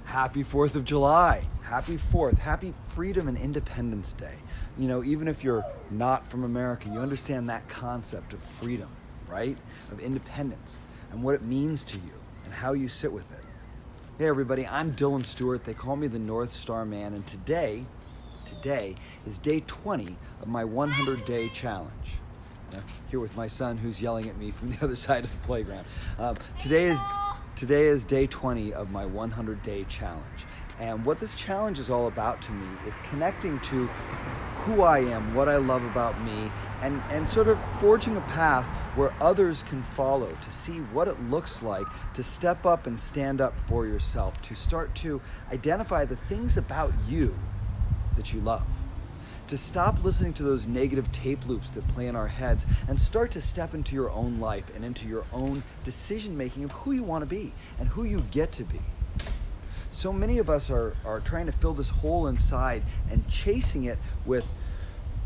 Happy 4th of July. Happy 4th. Happy Freedom and Independence Day. You know, even if you're not from America, you understand that concept of freedom, right? Of independence and what it means to you and how you sit with it. Hey everybody, I'm Dylan Stewart. They call me the North Star Man, and today is day 20 of my 100-day challenge. I'm here with my son who's yelling at me from the other side of the playground. Today is day 20 of my 100-day challenge. And what this challenge is all about to me is connecting to who I am, what I love about me, and sort of forging a path where others can follow to see what it looks like to step up and stand up for yourself, to start to identify the things about you that you love, to stop listening to those negative tape loops that play in our heads and start to step into your own life and into your own decision making of who you want to be and who you get to be. So many of us are trying to fill this hole inside and chasing it with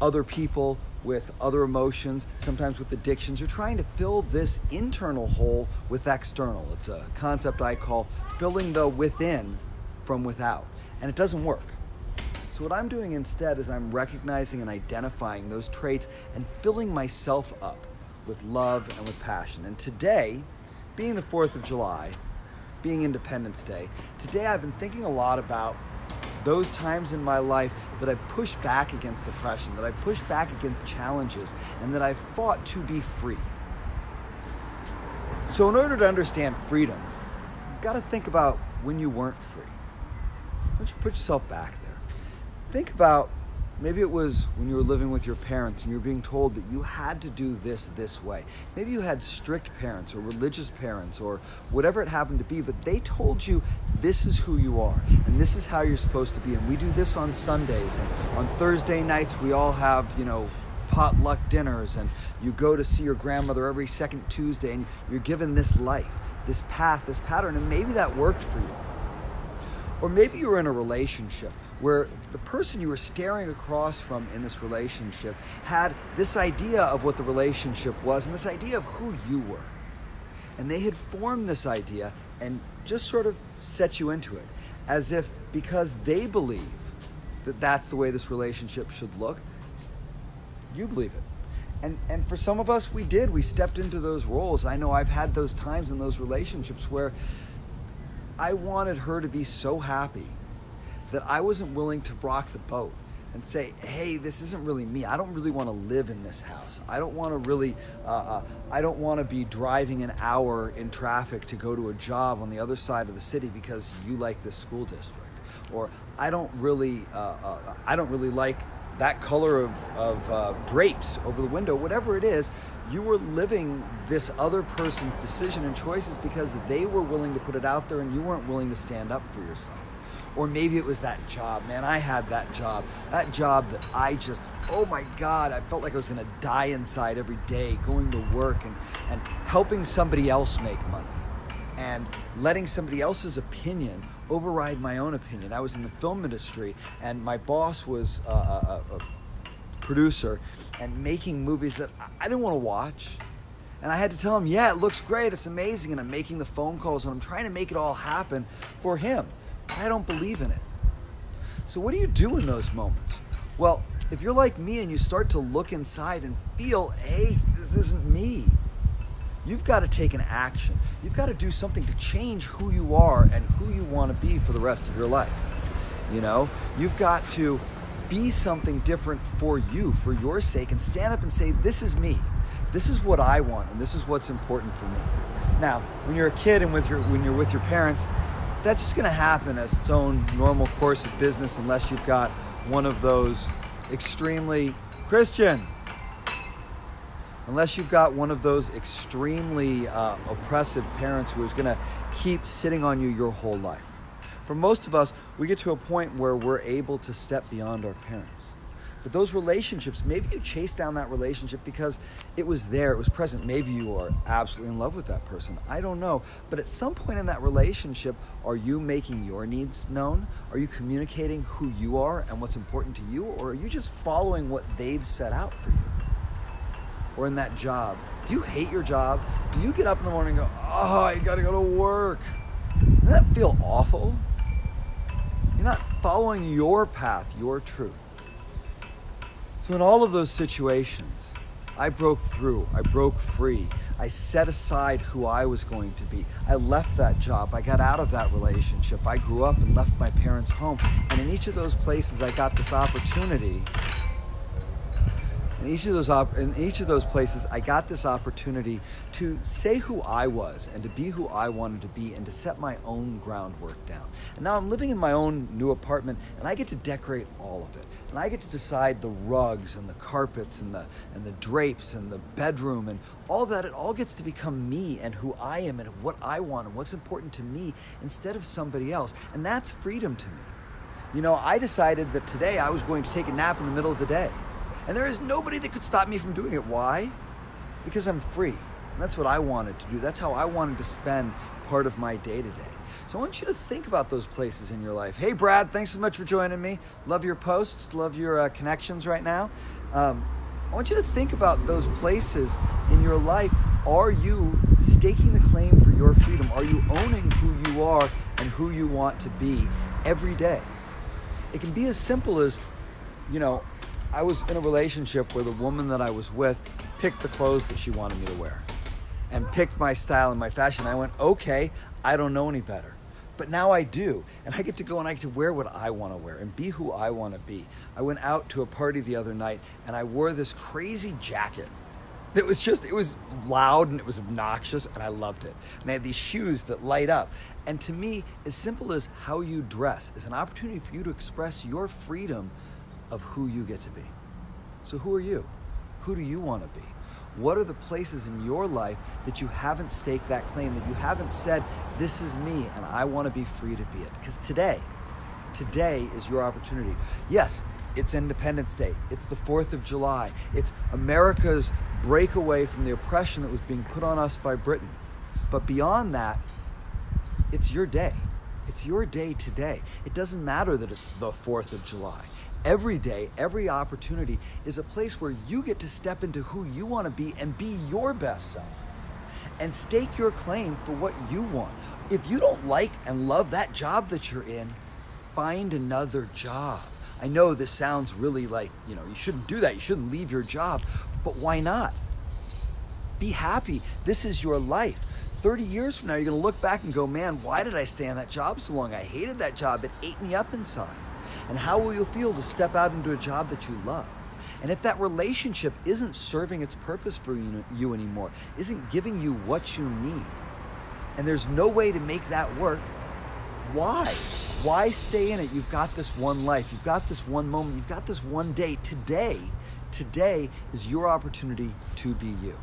other people, with other emotions, sometimes with addictions. You're trying to fill this internal hole with external. It's a concept I call filling the within from without, and it doesn't work. So what I'm doing instead is I'm recognizing and identifying those traits and filling myself up with love and with passion. And today, being the 4th of July, being Independence Day, today I've been thinking a lot about those times in my life that I pushed back against depression, that I pushed back against challenges, and that I fought to be free. So in order to understand freedom, you've got to think about when you weren't free. Why don't you put yourself back there? Think about, maybe it was when you were living with your parents and you were being told that you had to do this way. Maybe you had strict parents or religious parents or whatever it happened to be, but they told you this is who you are and this is how you're supposed to be. And we do this on Sundays, and on Thursday nights we all have, potluck dinners, and you go to see your grandmother every second Tuesday, and you're given this life, this path, this pattern, and maybe that worked for you. Or maybe you were in a relationship where the person you were staring across from in this relationship had this idea of what the relationship was and this idea of who you were. And they had formed this idea and just sort of set you into it, as if because they believe that that's the way this relationship should look, you believe it. And for some of us, we did. We stepped into those roles. I know I've had those times in those relationships where I wanted her to be so happy that I wasn't willing to rock the boat and say, hey, this isn't really me. I don't really want to live in this house. I don't want to be driving an hour in traffic to go to a job on the other side of the city because you like this school district. Or I don't really like that color of drapes over the window. Whatever it is, you were living this other person's decision and choices because they were willing to put it out there and you weren't willing to stand up for yourself. Or maybe it was that job. Man, I had that job that I just, oh my God, I felt like I was gonna die inside every day, going to work and helping somebody else make money and letting somebody else's opinion override my own opinion. I was in the film industry and my boss was a producer and making movies that I didn't want to watch. And I had to tell him, yeah, it looks great, it's amazing. And I'm making the phone calls and I'm trying to make it all happen for him. But I don't believe in it. So what do you do in those moments? Well, if you're like me and you start to look inside and feel, hey, this isn't me, you've got to take an action. You've got to do something to change who you are and who you want to be for the rest of your life. You've got to be something different for you, for your sake, and stand up and say, this is me. This is what I want, and this is what's important for me. Now, when you're a kid and when you're with your parents, that's just going to happen as its own normal course of business unless you've got one of those extremely oppressive parents who is going to keep sitting on you your whole life. For most of us, we get to a point where we're able to step beyond our parents. But those relationships, maybe you chased down that relationship because it was there, it was present. Maybe you are absolutely in love with that person. I don't know. But at some point in that relationship, are you making your needs known? Are you communicating who you are and what's important to you? Or are you just following what they've set out for you? Or in that job, do you hate your job? Do you get up in the morning and go, oh, I gotta go to work? Doesn't that feel awful? following your path, your truth. So in all of those situations, I broke through, I broke free. I set aside who I was going to be. I left that job. I got out of that relationship. I grew up and left my parents' home. And in each of those places, I got this opportunity. In each of those places, I got this opportunity to say who I was and to be who I wanted to be and to set my own groundwork down. And now I'm living in my own new apartment, and I get to decorate all of it. And I get to decide the rugs and the carpets and the drapes and the bedroom and all that. It all gets to become me and who I am and what I want and what's important to me instead of somebody else. And that's freedom to me. You know, I decided that today I was going to take a nap in the middle of the day. And there is nobody that could stop me from doing it. Why? Because I'm free. And that's what I wanted to do. That's how I wanted to spend part of my day-to-day. So I want you to think about those places in your life. Hey, Brad, thanks so much for joining me. Love your posts. Love your connections right now. I want you to think about those places in your life. Are you staking the claim for your freedom? Are you owning who you are and who you want to be every day? It can be as simple as, I was in a relationship where the woman that I was with picked the clothes that she wanted me to wear and picked my style and my fashion. I went, okay, I don't know any better. But now I do, and I get to go and I get to wear what I want to wear and be who I want to be. I went out to a party the other night and I wore this crazy jacket. It was loud and it was obnoxious and I loved it. And I had these shoes that light up. And to me, as simple as how you dress is an opportunity for you to express your freedom of who you get to be. So who are you? Who do you want to be? What are the places in your life that you haven't staked that claim, that you haven't said, this is me and I want to be free to be it? Because today is your opportunity. Yes, it's Independence Day. It's the 4th of July. It's America's breakaway from the oppression that was being put on us by Britain. But beyond that, it's your day. It's your day today. It doesn't matter that it's the 4th of July. Every day, every opportunity is a place where you get to step into who you want to be and be your best self and stake your claim for what you want. If you don't like and love that job that you're in, find another job. I know this sounds really like, you shouldn't do that. You shouldn't leave your job, but why not? Be happy. This is your life. 30 years from now, you're going to look back and go, man, why did I stay in that job so long? I hated that job. It ate me up inside. And how will you feel to step out into a job that you love? And if that relationship isn't serving its purpose for you anymore, isn't giving you what you need, and there's no way to make that work, why? Why stay in it? You've got this one life. You've got this one moment. You've got this one day. Today is your opportunity to be you.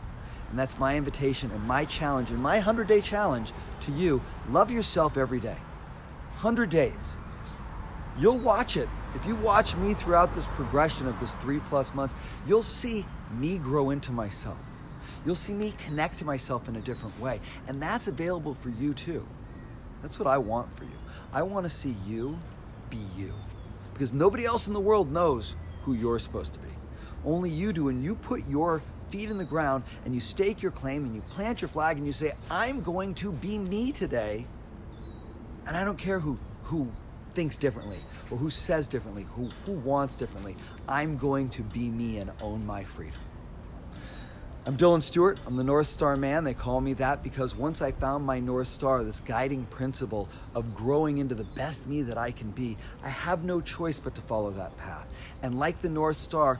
And that's my invitation and my challenge and my 100-day challenge to you. Love yourself every day. 100 days. You'll watch it. If you watch me throughout this progression of this 3+ months, you'll see me grow into myself. You'll see me connect to myself in a different way. And that's available for you too. That's what I want for you. I want to see you be you. Because nobody else in the world knows who you're supposed to be. Only you do. And you put your feet in the ground and you stake your claim and you plant your flag and you say, I'm going to be me today. And I don't care who thinks differently or who says differently, who wants differently. I'm going to be me and own my freedom. I'm Dylan Stewart. I'm the North Star man. They call me that because once I found my North Star, this guiding principle of growing into the best me that I can be, I have no choice but to follow that path. And like the North Star,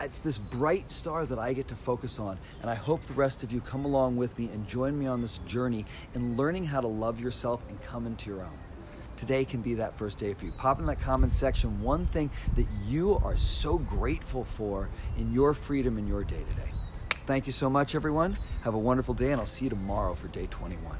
it's this bright star that I get to focus on. And I hope the rest of you come along with me and join me on this journey in learning how to love yourself and come into your own. Today can be that first day for you. Pop in that comment section one thing that you are so grateful for in your freedom in your day today. Thank you so much, everyone. Have a wonderful day, and I'll see you tomorrow for day 21.